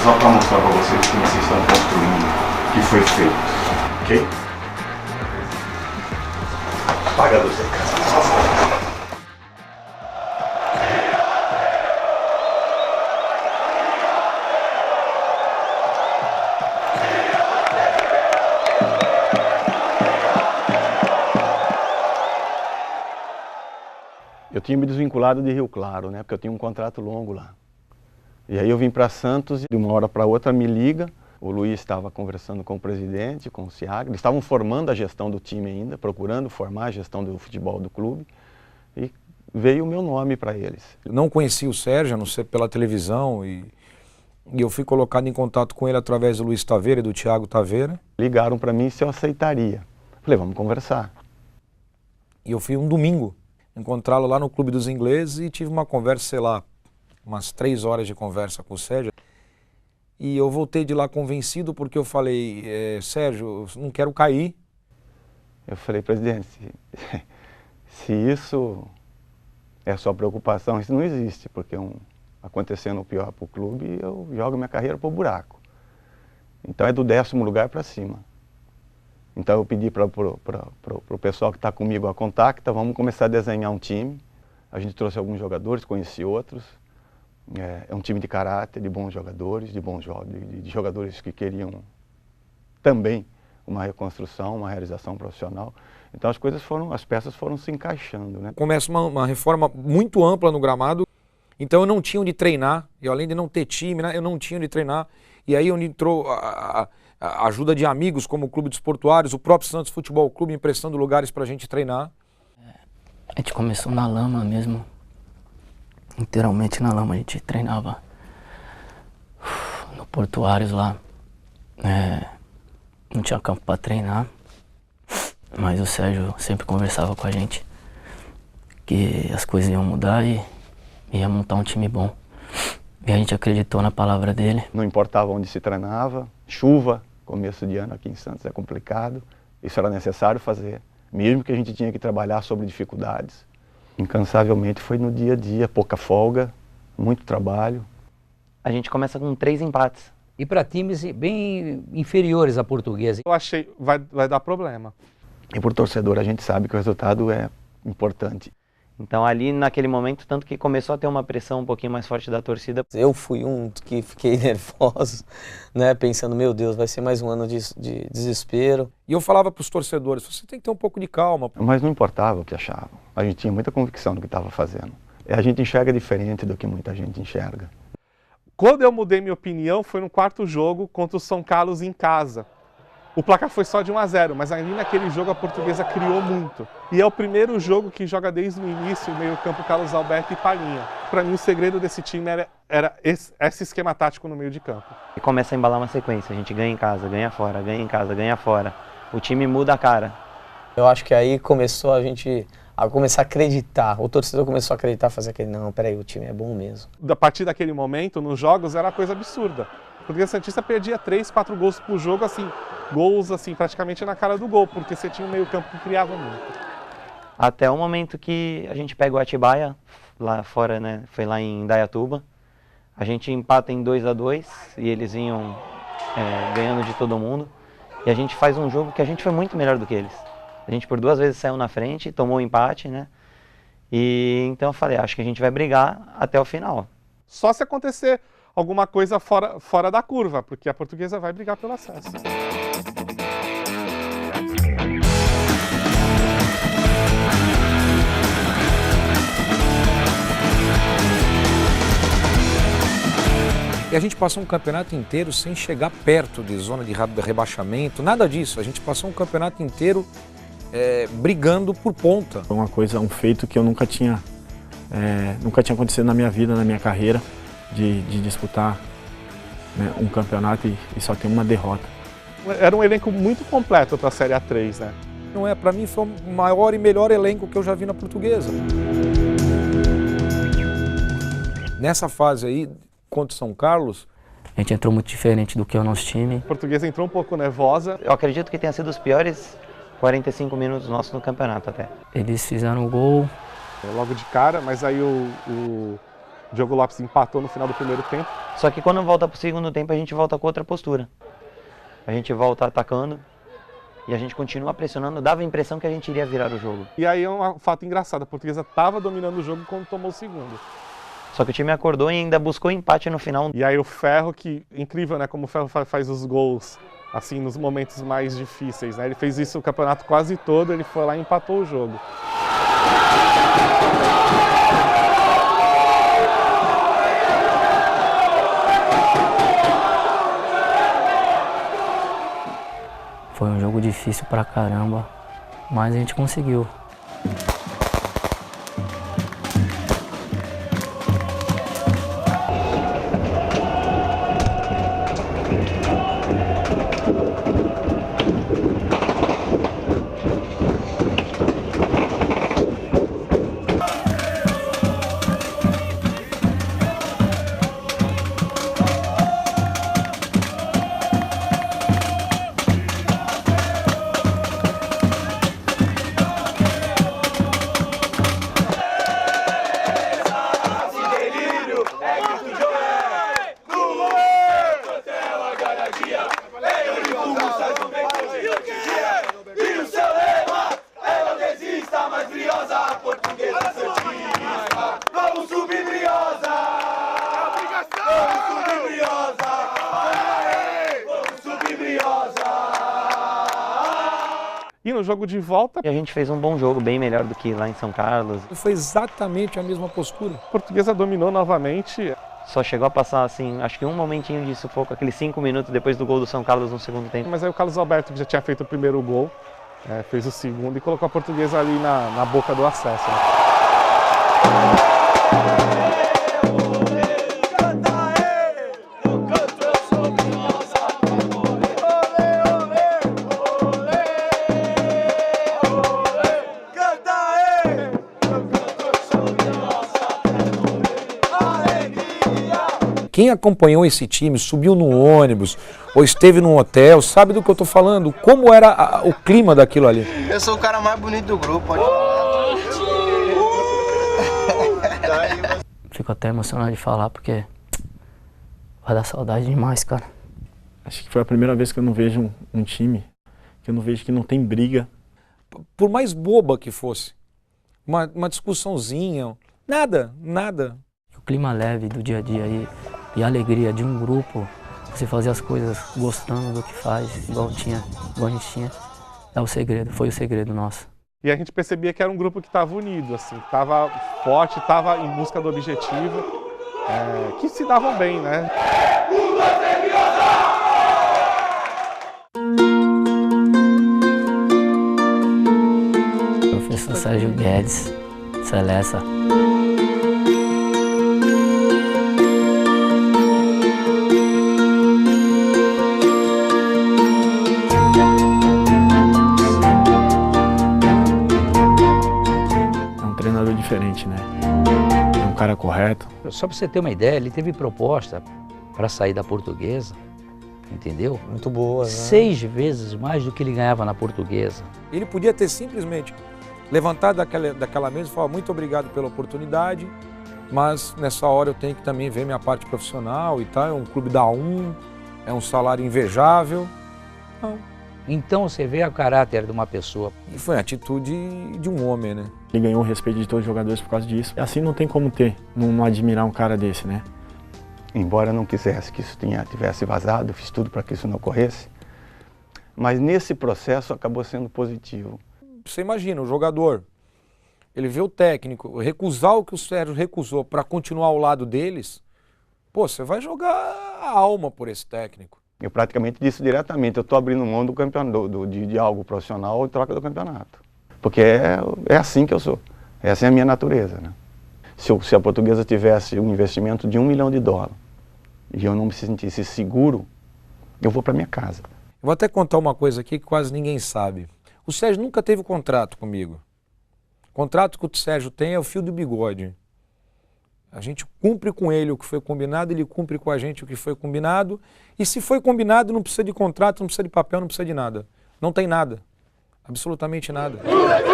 só para mostrar para vocês o que vocês estão construindo, o que foi feito, ok? Apaga a luz da casa, por favor. Eu tinha me desvinculado de Rio Claro, né, porque eu tinha um contrato longo lá. E aí eu vim para Santos e de uma hora para outra me liga, o Luiz estava conversando com o presidente, com o Siaga, eles estavam formando a gestão do time ainda, procurando formar a gestão do futebol do clube, e veio o meu nome para eles. Eu não conhecia o Sérgio, a não ser pela televisão, e eu fui colocado em contato com ele através do Luiz Taveira e do Thiago Taveira. Ligaram para mim se eu aceitaria. Falei, vamos conversar. E eu fui um domingo encontrá-lo lá no Clube dos Ingleses e tive uma conversa, sei lá, umas 3 horas de conversa com o Sérgio. E eu voltei de lá convencido porque eu falei, Sérgio, eu não quero cair. Eu falei, presidente, se isso é a sua preocupação, isso não existe, porque acontecendo o pior para o clube, eu jogo minha carreira para o buraco. Então é do 10º lugar para cima. Então eu pedi para o pessoal que está comigo a contacta, vamos começar a desenhar um time. A gente trouxe alguns jogadores, conheci outros. É um time de caráter, de bons jogadores, de jogadores que queriam também uma reconstrução, uma realização profissional. Então as peças foram se encaixando, né? Começa uma reforma muito ampla no gramado, então eu não tinha onde treinar, e além de não ter time, né, eu não tinha onde treinar. E aí onde entrou a ajuda de amigos como o Clube dos Portuários, o próprio Santos Futebol Clube emprestando lugares para a gente treinar. A gente começou na lama mesmo, literalmente na lama, a gente treinava no Portuários lá, não tinha campo para treinar, mas o Sérgio sempre conversava com a gente que as coisas iam mudar e ia montar um time bom. E a gente acreditou na palavra dele. Não importava onde se treinava, chuva, começo de ano aqui em Santos é complicado, isso era necessário fazer, mesmo que a gente tinha que trabalhar sobre dificuldades. Incansavelmente foi no dia a dia, pouca folga, muito trabalho. A gente começa com 3 empates. E para times bem inferiores à Portuguesa. Eu achei vai dar problema. E por torcedor a gente sabe que o resultado é importante. Então ali naquele momento, tanto que começou a ter uma pressão um pouquinho mais forte da torcida. Eu fui um que fiquei nervoso, né, pensando, meu Deus, vai ser mais um ano de desespero. E eu falava para os torcedores, você tem que ter um pouco de calma. Mas não importava o que achavam, a gente tinha muita convicção do que estava fazendo. A gente enxerga diferente do que muita gente enxerga. Quando eu mudei minha opinião foi no 4º jogo contra o São Carlos em casa. O placar foi só de 1-0, mas ali naquele jogo a Portuguesa criou muito. E é o primeiro jogo que joga desde o início o meio-campo Carlos Alberto e Palhinha. Para mim o segredo desse time era esse esquema tático no meio de campo. E começa a embalar uma sequência, a gente ganha em casa, ganha fora, ganha em casa, ganha fora. O time muda a cara. Eu acho que aí começou a começar a acreditar, o torcedor começou a acreditar, fazer aquele, não, peraí, o time é bom mesmo. A partir daquele momento, nos jogos, era uma coisa absurda. Porque a Santista perdia 3, 4 gols por jogo, assim, gols assim, praticamente na cara do gol, porque você tinha um meio campo que criava muito. Até o momento que a gente pega o Atibaia, lá fora, né, foi lá em Indaiatuba. A gente empata em 2-2 e eles vinham ganhando de todo mundo. E a gente faz um jogo que a gente foi muito melhor do que eles. A gente por 2 vezes saiu na frente, tomou o empate, né? E então eu falei, acho que a gente vai brigar até o final. Só se acontecer alguma coisa fora da curva, porque a Portuguesa vai brigar pelo acesso. E a gente passou um campeonato inteiro sem chegar perto de zona de rebaixamento, nada disso. A gente passou um campeonato inteiro brigando por ponta. Foi uma coisa, um feito que eu nunca tinha acontecido na minha vida, na minha carreira, de disputar, né, um campeonato e só ter uma derrota. Era um elenco muito completo para a Série A3, né? Não é, para mim foi o maior e melhor elenco que eu já vi na Portuguesa. Nessa fase aí, contra o São Carlos, A gente entrou muito diferente do que é o nosso time. A Portuguesa entrou um pouco nervosa. Eu acredito que tenha sido os piores 45 minutos nossos no campeonato até. Eles fizeram o gol. Logo de cara, mas aí o O Diogo Lopes empatou no final do primeiro tempo. Só que quando volta pro segundo tempo, a gente volta com outra postura. A gente volta atacando e a gente continua pressionando. Dava a impressão que a gente iria virar o jogo. E aí é um fato engraçado, a Portuguesa estava dominando o jogo quando tomou o segundo. Só que o time acordou e ainda buscou empate no final. E aí o Ferro, que incrível, né, como o Ferro faz os gols assim nos momentos mais difíceis, né? Ele fez isso o campeonato quase todo, ele foi lá e empatou o jogo. Foi um jogo difícil pra caramba, mas a gente conseguiu. E no jogo de volta, E a gente fez um bom jogo, bem melhor do que lá em São Carlos. Foi exatamente a mesma postura. a Portuguesa dominou novamente. Só chegou a passar, assim, acho que um momentinho de sufoco, aqueles 5 minutos depois do gol do São Carlos no segundo tempo. Mas aí o Carlos Alberto, que já tinha feito o primeiro gol, fez o segundo e colocou a Portuguesa ali na boca do acesso. Né? Quem acompanhou esse time, subiu no ônibus ou esteve num hotel, sabe do que eu tô falando? Como era o clima daquilo ali? Eu sou o cara mais bonito do grupo, pode Fico até emocionado de falar porque vai dar saudade demais, cara. Acho que foi a primeira vez que eu não vejo um time, que eu não vejo que não tem briga. Por mais boba que fosse, uma discussãozinha, nada. O clima leve do dia a dia e a alegria de um grupo, você fazer as coisas gostando do que faz, igual a gente tinha, é o segredo, foi o segredo nosso. E a gente percebia que era um grupo que estava unido, assim, estava forte, estava em busca do objetivo, que se davam bem, né? Professor Sérgio Guedes, Celessa. Diferente, né? É um cara correto. Só para você ter uma ideia, ele teve proposta para sair da Portuguesa, entendeu? Muito boa, né? 6 vezes mais do que ele ganhava na Portuguesa. Ele podia ter simplesmente levantado daquela mesa e falar muito obrigado pela oportunidade, mas nessa hora eu tenho que também ver minha parte profissional e tal, é um clube da A1, é um salário invejável. Não. Então você vê o caráter de uma pessoa. E foi a atitude de um homem, né? Ele ganhou o respeito de todos os jogadores por causa disso. Assim não tem como não admirar um cara desse, né? Embora eu não quisesse que isso tivesse vazado, fiz tudo para que isso não ocorresse, mas nesse processo acabou sendo positivo. Você imagina, o jogador, ele vê o técnico recusar o que o Sérgio recusou para continuar ao lado deles, pô, você vai jogar a alma por esse técnico. Eu praticamente disse diretamente, eu estou abrindo mão do campeonato, de algo profissional em troca do campeonato. Porque é assim que eu sou, essa é a minha natureza, né? Se a Portuguesa tivesse um investimento de $1 milhão e eu não me sentisse seguro, eu vou para minha casa. Eu vou até contar uma coisa aqui que quase ninguém sabe. O Sérgio nunca teve contrato comigo. O contrato que o Sérgio tem é o fio do bigode. A gente cumpre com ele o que foi combinado, ele cumpre com a gente o que foi combinado. E se foi combinado, não precisa de contrato, não precisa de papel, não precisa de nada. Não tem nada. Absolutamente nada. Lua Sérgio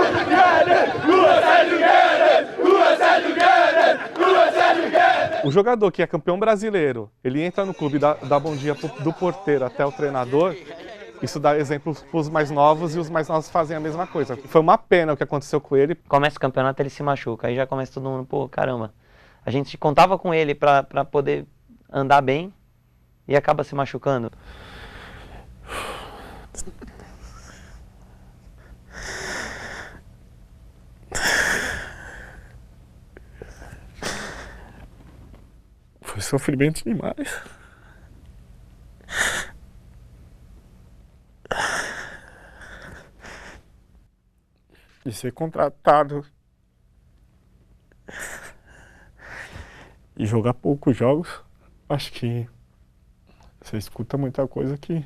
Guedes! O jogador que é campeão brasileiro, ele entra no clube, dá bom dia do porteiro até o treinador, isso dá exemplo para os mais novos e os mais novos fazem a mesma coisa. Foi uma pena o que aconteceu com ele. Começa o campeonato, ele se machuca, aí já começa todo mundo, pô, caramba. A gente contava com ele para poder andar bem e acaba se machucando. Foi sofrimento demais. De ser contratado e jogar poucos jogos, acho que você escuta muita coisa que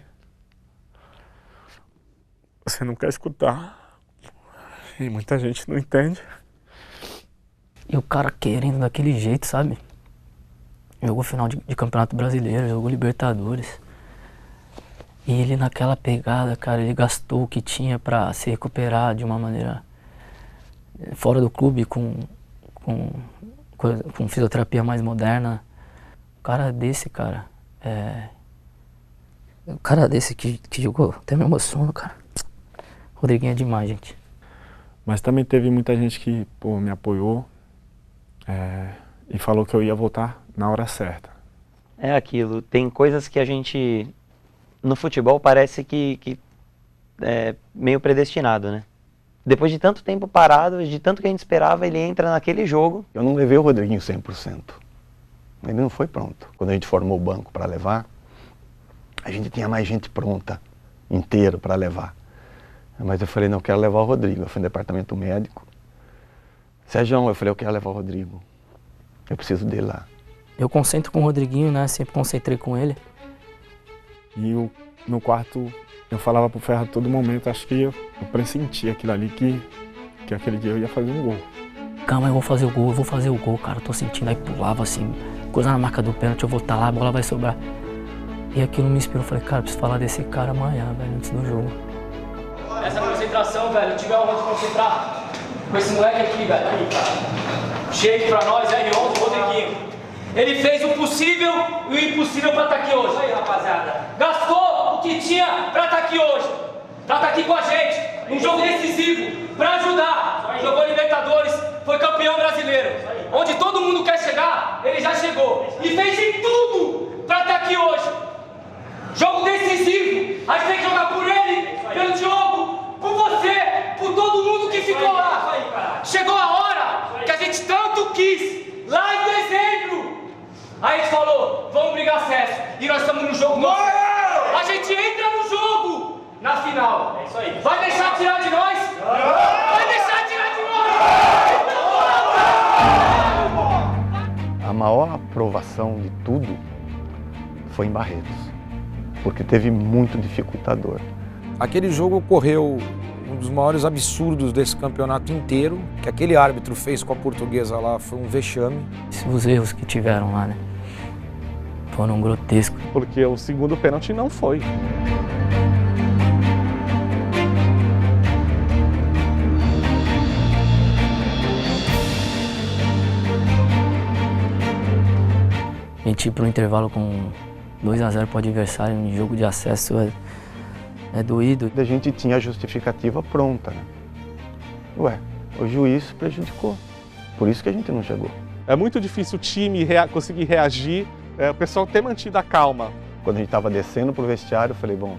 você não quer escutar e muita gente não entende. E o cara querendo daquele jeito, sabe? Jogou final de Campeonato Brasileiro, jogou Libertadores. E ele naquela pegada, cara, ele gastou o que tinha pra se recuperar de uma maneira fora do clube, com fisioterapia mais moderna. Um cara desse, cara, um cara desse que jogou, até me emociono, cara. Rodriguinho é demais, gente. Mas também teve muita gente que, pô, me apoiou e falou que eu ia voltar na hora certa. É aquilo, tem coisas que a gente, no futebol, parece que é meio predestinado, né? Depois de tanto tempo parado, de tanto que a gente esperava, ele entra naquele jogo. Eu não levei o Rodriguinho 100%. Ele não foi pronto. Quando a gente formou o banco para levar, a gente tinha mais gente pronta, inteiro, para levar. Mas eu falei, não, eu quero levar o Rodrigo. Eu fui no departamento médico. Sérgio, eu falei, eu quero levar o Rodrigo. Eu preciso dele lá. Eu concentro com o Rodriguinho, né? Sempre concentrei com ele. E no quarto, eu falava pro Ferro a todo momento, acho que eu pressentia aquilo ali, que aquele dia eu ia fazer um gol. Calma, eu vou fazer o gol, cara. Eu tô sentindo, aí pulava assim, coisa na marca do pênalti, eu vou estar lá, a bola vai sobrar. E aquilo me inspirou, eu falei, cara, eu preciso falar desse cara amanhã, velho, antes do jogo. Essa concentração, velho, tive a honra de concentrar com esse moleque aqui, velho. Cheio pra nós, R11, Rodriguinho. Ele fez o possível e o impossível pra estar aqui hoje. Aí, rapaziada. Gastou o que tinha pra estar aqui hoje. Pra estar aqui com a gente, num jogo decisivo, pra ajudar. Jogou Libertadores, foi campeão brasileiro. Onde todo mundo quer chegar, ele já chegou. E fez de tudo pra estar aqui hoje. Jogo decisivo. A gente tem que jogar por ele, pelo Diogo, por você, por todo mundo que ficou lá. Chegou a hora que a gente tanto quis, lá em dezembro. Aí a gente falou, vamos brigar acesso. E nós estamos no jogo novo. A gente entra no jogo na final. É isso aí. Vai deixar tirar de nós? Vai deixar tirar de nós? A maior aprovação de tudo foi em Barretos, porque teve muito dificultador. Aquele jogo ocorreu um dos maiores absurdos desse campeonato inteiro, que aquele árbitro fez com a Portuguesa lá foi um vexame. Os erros que tiveram lá, né? Foram grotescos. Porque o segundo pênalti não foi. A gente ir pro intervalo com 2-0 pro adversário em jogo de acesso é doído. A gente tinha a justificativa pronta, né? Ué, o juiz prejudicou. Por isso que a gente não chegou. É muito difícil o time conseguir reagir, o pessoal ter mantido a calma. Quando a gente estava descendo pro vestiário, eu falei, bom,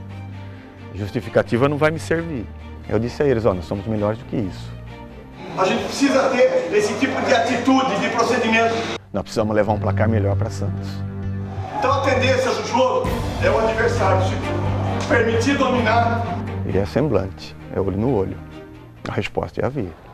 justificativa não vai me servir. Eu disse a eles, ó, nós somos melhores do que isso. A gente precisa ter esse tipo de atitude, de procedimento. Nós precisamos levar um placar melhor para Santos. Então a tendência do jogo é o adversário se permitir dominar. E é semblante, é olho no olho. A resposta é a via.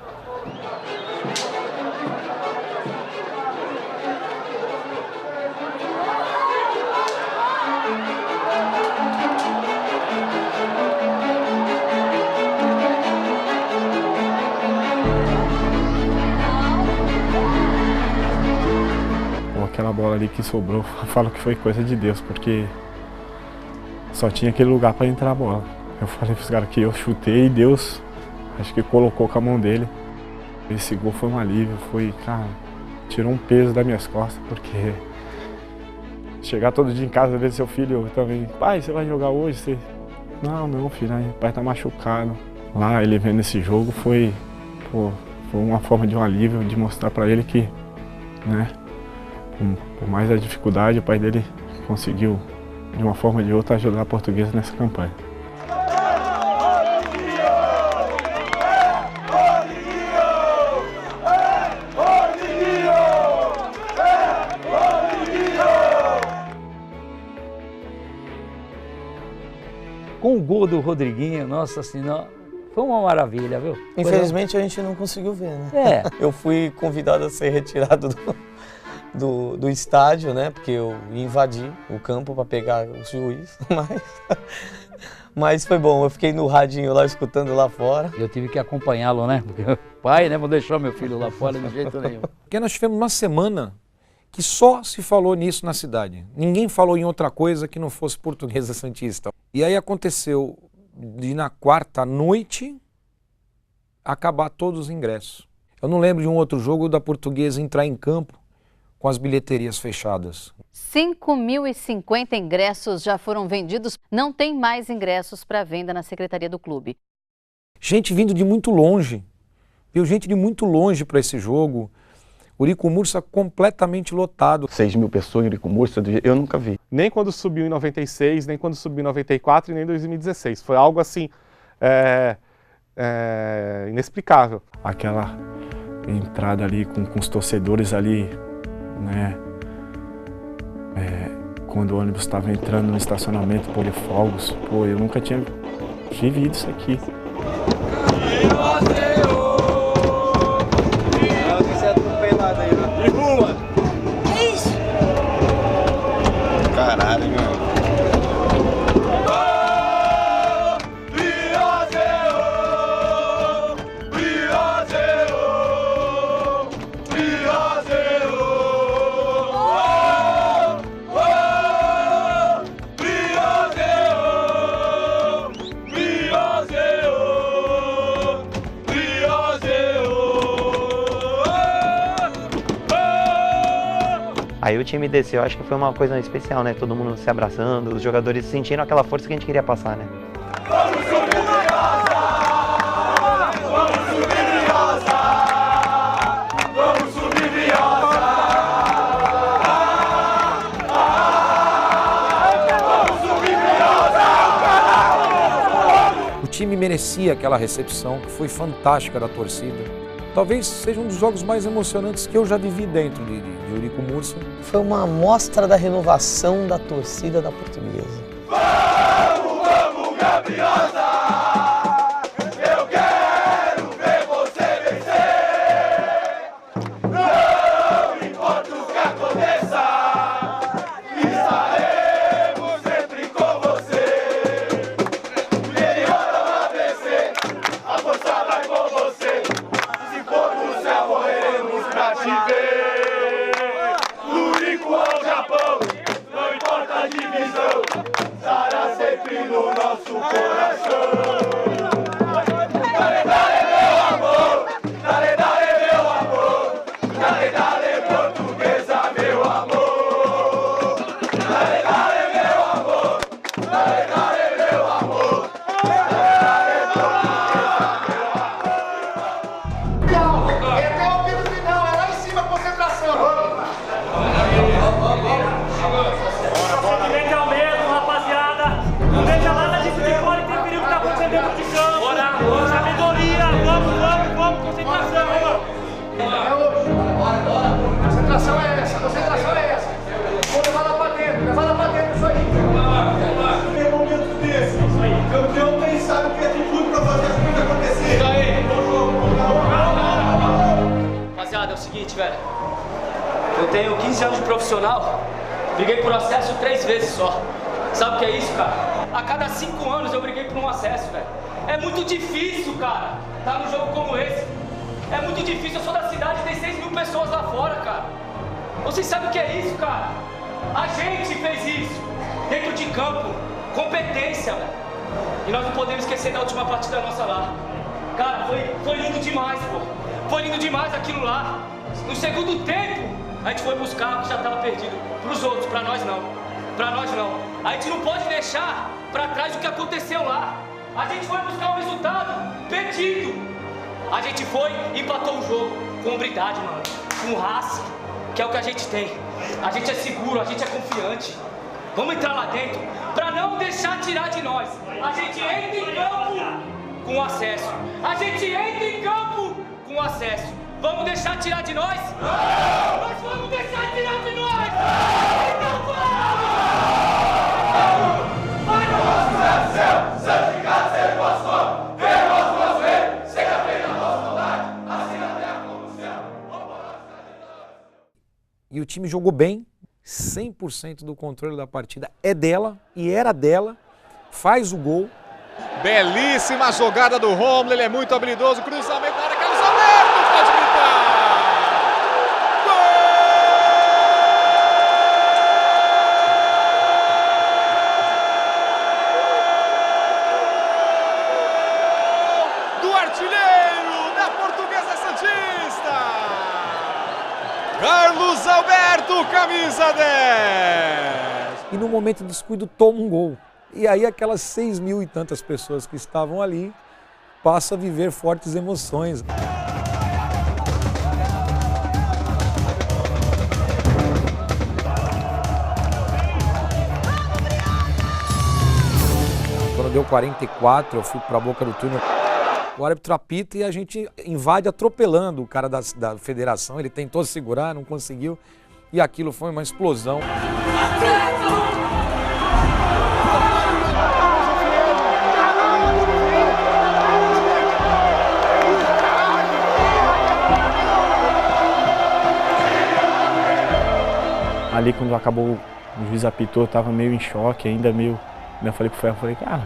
Aquela bola ali que sobrou, eu falo que foi coisa de Deus, porque só tinha aquele lugar para entrar a bola. Eu falei pros caras que eu chutei e Deus, acho que colocou com a mão dele. Esse gol foi um alívio, foi, cara, tirou um peso das minhas costas, porque chegar todo dia em casa, ver seu filho também, pai, você vai jogar hoje? Você... Não, filho, o pai tá machucado. Lá, ele vendo esse jogo, foi uma forma de um alívio, de mostrar para ele que, né, por mais a dificuldade, o pai dele conseguiu, de uma forma ou de outra, ajudar a Portuguesa nessa campanha. Com o gol do Rodriguinho, nossa senhora, foi uma maravilha, viu? Infelizmente a gente não conseguiu ver, né? É. Eu fui convidado a ser retirado do estádio, né? Porque eu invadi o campo para pegar o juiz, mas foi bom. Eu fiquei no radinho lá, escutando lá fora. Eu tive que acompanhá-lo, né? Porque o pai, né, não deixou meu filho lá fora de jeito nenhum. Porque nós tivemos uma semana que só se falou nisso na cidade. Ninguém falou em outra coisa que não fosse Portuguesa Santista. E aí aconteceu de na quarta noite acabar todos os ingressos. Eu não lembro de um outro jogo da Portuguesa entrar em campo com as bilheterias fechadas. 5.050 ingressos já foram vendidos. Não tem mais ingressos para venda na secretaria do clube. Gente vindo de muito longe. Viu gente de muito longe para esse jogo. Urico-Mursa completamente lotado. 6.000 pessoas em Urico-Mursa, eu nunca vi. Nem quando subiu em 96, nem quando subiu em 94 e nem em 2016. Foi algo assim, inexplicável. Aquela entrada ali com os torcedores ali, né? Quando o ônibus estava entrando no estacionamento Polifogos, pô, eu nunca tinha vivido isso aqui. Caralho, mano. Aí o time desceu, acho que foi uma coisa especial, né? Todo mundo se abraçando, os jogadores sentindo aquela força que a gente queria passar, né? Vamos subir Briosa! Vamos subir Briosa! Vamos subir Briosa! Vamos subir Briosa! O time merecia aquela recepção, que foi fantástica da torcida. Talvez seja um dos jogos mais emocionantes que eu já vivi dentro de Urico-Mursa. Foi uma amostra da renovação da torcida da Portuguesa. Vamos, vamos, Gabriosa! Eu quero ver você vencer! Não importa o que aconteça, estaremos sempre com você! Melhor a vencer, a força vai com você! Se for no céu, morreremos pra te ver! Do Urico ao Japão, não importa a divisão, estará sempre no nosso coração. Dale, dale, meu amor, dale, dale, meu amor, dale, dale, Portuguesa, meu amor. Dale, dale, meu amor, dale, dale, meu amor, dale, dale, Portuguesa, meu amor. É até o pino final, é lá em cima a concentração. Sentimento é o mesmo, rapaziada. Não deixa nada disso de fora e tem perigo que tá acontecendo dentro de campo. Bora, sabedoria, vamos, concentração, mano. A concentração é essa, Vou levar lá pra dentro, isso aí. Tem momentos desses, campeão nem sabe o que é de tudo pra fazer as coisas acontecer. Isso aí, Rapaziada, é o seguinte, velho. Eu tenho 15 anos de profissional, briguei por acesso 3 vezes só. Sabe o que é isso, cara? A cada 5 anos eu briguei por um acesso, velho. É muito difícil, cara, tá num jogo como esse. É muito difícil, eu sou da cidade, tem 6.000 pessoas lá fora, cara. Vocês sabem o que é isso, cara? A gente fez isso, dentro de campo, competência, velho. E nós não podemos esquecer da última partida nossa lá. Cara, foi lindo demais, pô. Foi lindo demais aquilo lá. No segundo tempo, a gente foi buscar o que já estava perdido. Para os outros, para nós não. Para nós não. A gente não pode deixar para trás o que aconteceu lá. A gente foi buscar um resultado perdido. A gente foi e empatou o jogo com hombridade, mano. Com raça, que é o que a gente tem. A gente é seguro, a gente é confiante. Vamos entrar lá dentro para não deixar tirar de nós. A gente entra em campo com acesso. A gente entra em campo com acesso. Vamos deixar tirar de nós? Não! Nós vamos deixar tirar de nós! Então vamos! E o time jogou bem, 100% do controle da partida é dela e era dela, faz o gol. Belíssima jogada do Romulo, ele é muito habilidoso, cruzamento na área, Carlos Alberto, pode gritar! Gol do artilheiro da Portuguesa Santista! Carlos Alberto, camisa 10! E no momento de descuido toma um gol. E aí aquelas 6.000 e tantas pessoas que estavam ali passam a viver fortes emoções. Quando deu 44, eu fui para a boca do túnel. O árbitro apita e a gente invade atropelando o cara da federação. Ele tentou segurar, não conseguiu. E aquilo foi uma explosão. Ali quando acabou, o juiz apitou, eu tava meio em choque, ainda meio... Eu falei pro Ferro, cara,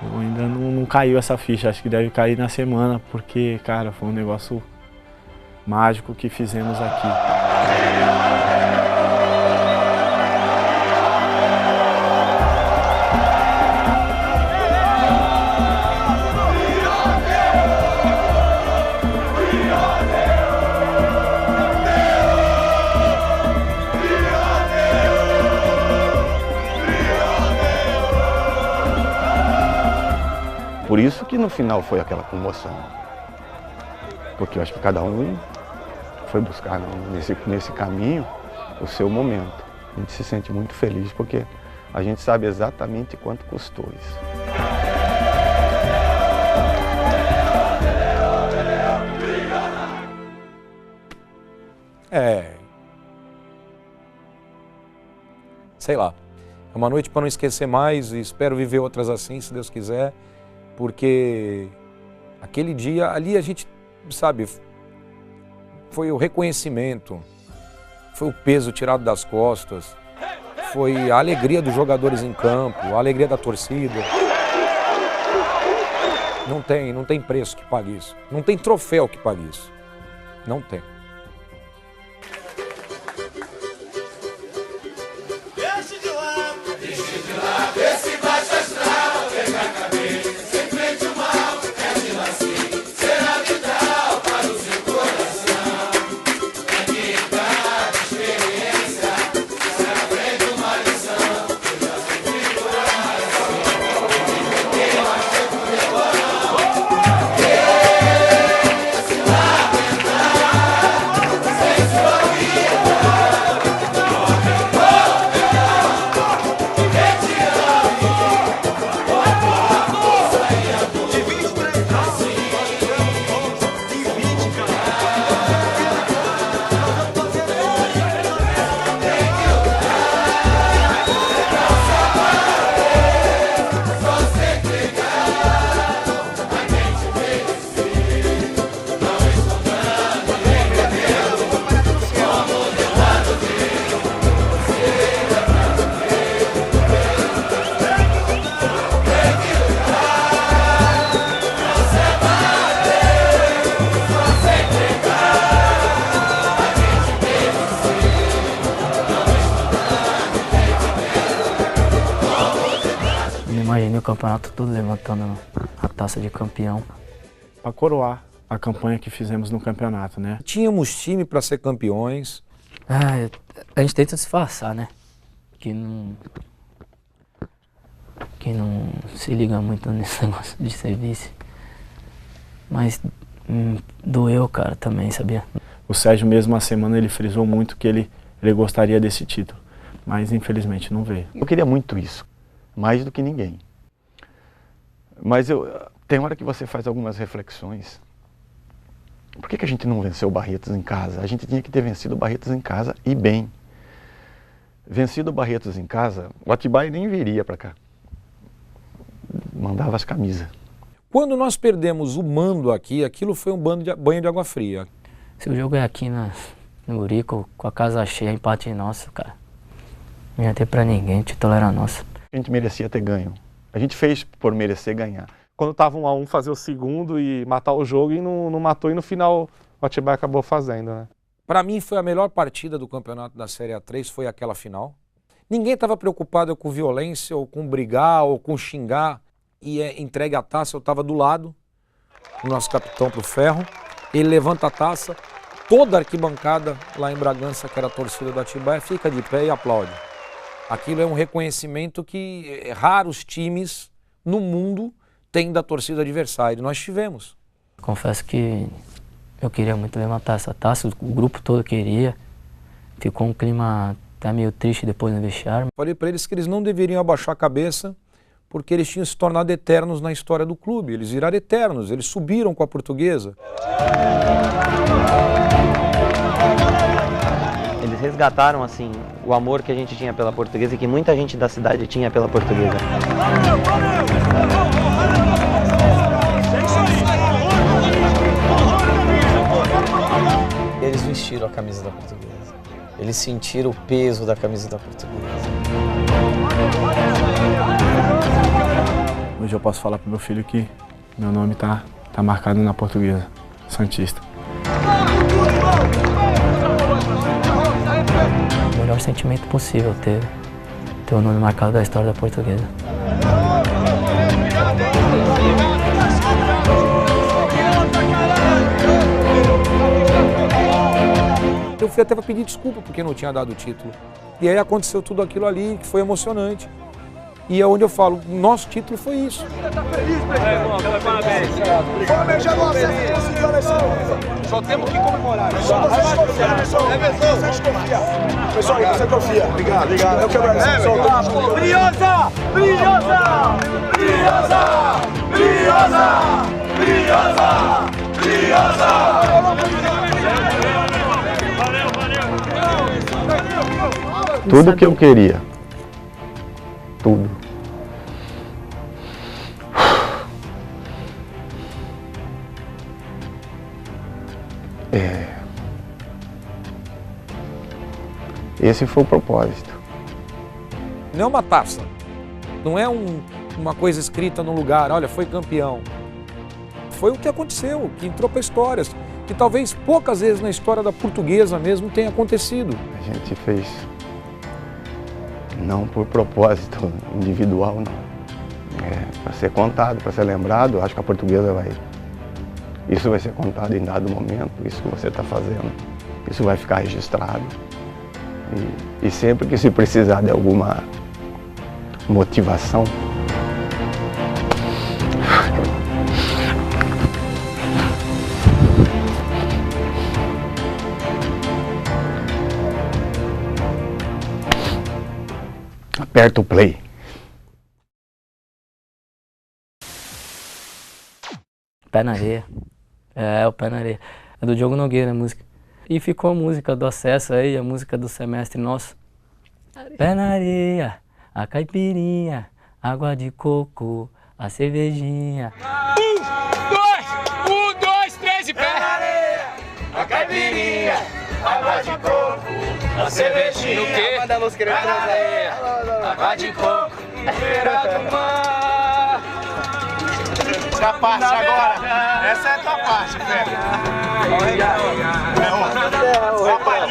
eu ainda não caiu essa ficha, acho que deve cair na semana, porque, cara, foi um negócio mágico que fizemos aqui. Por isso que no final foi aquela comoção. Porque eu acho que cada um foi buscar nesse caminho o seu momento. A gente se sente muito feliz porque a gente sabe exatamente quanto custou isso. Sei lá, é uma noite para não esquecer mais e espero viver outras assim, se Deus quiser. Porque aquele dia ali a gente, sabe, foi o reconhecimento, foi o peso tirado das costas, foi a alegria dos jogadores em campo, a alegria da torcida. Não tem preço que pague isso, não tem troféu que pague isso, não tem. Imaginei o campeonato todo levantando a taça de campeão. Para coroar a campanha que fizemos no campeonato, né? Tínhamos time para ser campeões. A gente tenta disfarçar, né? Que não se liga muito nesse negócio de ser vice. Mas doeu, cara, também, sabia? O Sérgio mesmo, a semana, ele frisou muito que ele gostaria desse título, mas infelizmente não veio. Eu queria muito isso, mais do que ninguém. Mas tem hora que você faz algumas reflexões. Por que a gente não venceu o Barretos em casa? A gente tinha que ter vencido o Barretos em casa e bem. Vencido o Barretos em casa, o Atibaia nem viria para cá. Mandava as camisas. Quando nós perdemos o mando aqui, aquilo foi um banho de água fria. Se o jogo é aqui no Urico, com a casa cheia, empate nosso, cara. Não ia ter pra ninguém, o título era nosso. A gente merecia ter ganho. A gente fez por merecer ganhar. Quando estava 1 a 1, fazer o segundo e matar o jogo e não matou, e no final o Atibaia acabou fazendo, né? Para mim foi a melhor partida do campeonato da Série A3, foi aquela final. Ninguém estava preocupado com violência, ou com brigar, ou com xingar. E entregue a taça, eu estava do lado, o nosso capitão pro ferro. Ele levanta a taça, toda a arquibancada lá em Bragança, que era a torcida do Atibaia, fica de pé e aplaude. Aquilo é um reconhecimento que raros times no mundo têm da torcida adversária. Nós tivemos. Confesso que eu queria muito levantar essa taça, o grupo todo queria. Ficou um clima até meio triste depois no vestiário. Falei para eles que eles não deveriam abaixar a cabeça, porque eles tinham se tornado eternos na história do clube. Eles viraram eternos, eles subiram com a Portuguesa. Eles resgataram, assim, o amor que a gente tinha pela Portuguesa e que muita gente da cidade tinha pela Portuguesa. Eles vestiram a camisa da Portuguesa. Eles sentiram o peso da camisa da Portuguesa. Hoje eu posso falar pro meu filho que meu nome tá marcado na Portuguesa Santista. O melhor sentimento possível ter o nome marcado da história da Portuguesa. Eu fui até para pedir desculpa porque não tinha dado o título. E aí aconteceu tudo aquilo ali, que foi emocionante. E é onde eu falo, nosso título foi isso. Só temos que comemorar. Pessoal, você confia. Obrigado. Eu quero agradecer. Briosa! Briosa! Briosa! Briosa! Briosa! Briosa! Tudo que eu queria. Tudo. Esse foi o propósito. Não é uma taça, não é uma coisa escrita no lugar, olha, foi campeão. Foi o que aconteceu, que entrou para histórias, que talvez poucas vezes na história da Portuguesa mesmo tenha acontecido. A gente fez não por propósito individual, não. Para ser contado, para ser lembrado, acho que a Portuguesa isso vai ser contado em dado momento, isso que você está fazendo, isso vai ficar registrado. E sempre que se precisar de alguma motivação, aperta o play. Pé na areia. O Pé na Areia. É do Diogo Nogueira a música. E ficou a música do acesso aí, a música do semestre nosso. Pé na areia, a caipirinha, água de coco, a cervejinha. 1, 2, 3 e pé na areia, a caipirinha, água de coco, a cervejinha. O quê? Manda a música na areia, água de coco, beira do mar. Essa parte agora, essa é a tua parte, velho.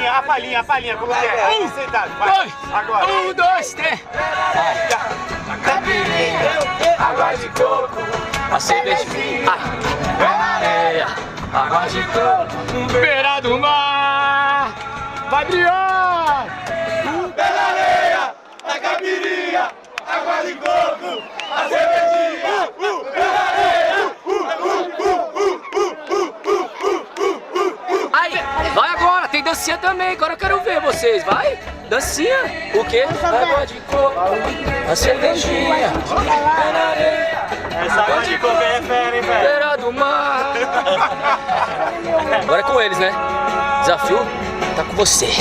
A palhinha, como é? Sentado, vai. Agora. 1, 2, 3. Caipirinha, água de coco, a cervejinha, pé na areia, água de coco, beira do mar. Vai brilhar! Pela areia, a caipirinha, água de coco, a cervejinha. Pela areia, Aí, vai agora, tem dancinha também, agora eu quero ver vocês, vai? Dancinha, o quê? Água de coco, a cervejinha, pela areia. Essa água de coco é fera, hein, velho? Beira do mar. Agora é com eles, né? Desafio tá com vocês.